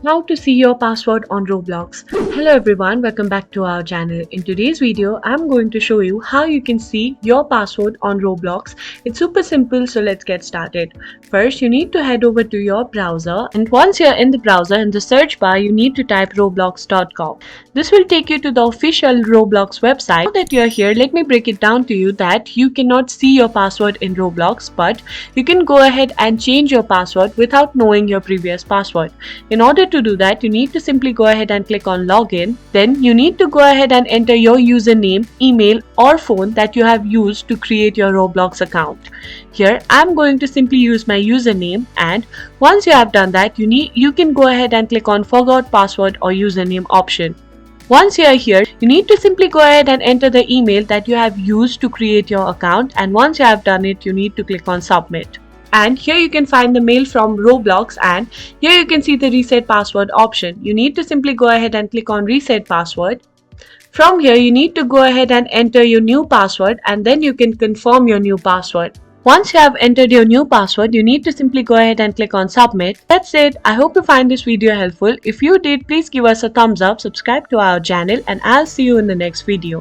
How to see your password on Roblox. Hello everyone, welcome back to our channel. In today's video, I'm going to show you how you can see your password on Roblox. It's super simple, so let's get started. First, you need to head over to your browser, and once you're in the browser, in the search bar, you need to type roblox.com. This will take you to the official Roblox website. Now that you're here, let me break it down to you that you cannot see your password in Roblox, but you can go ahead and change your password without knowing your previous password. In order to do that, you need to simply go ahead and click on login. Then you need to go ahead and enter your username, email or phone that you have used to create your Roblox account. Here I'm going to simply use my username, and once you have done that, you can go ahead and click on forgot password or username option. Once you are here, you need to simply go ahead and enter the email that you have used to create your account, and once you have done it, you need to click on submit. And here you can find the mail from Roblox, and here you can see the reset password option. You need to simply go ahead and click on reset password. From here you need to go ahead and enter your new password, and then you can confirm your new password. Once you have entered your new password, you need to simply go ahead and click on submit. That's it. I hope you find this video helpful. If you did, please give us a thumbs up, subscribe to our channel, and I'll see you in the next video.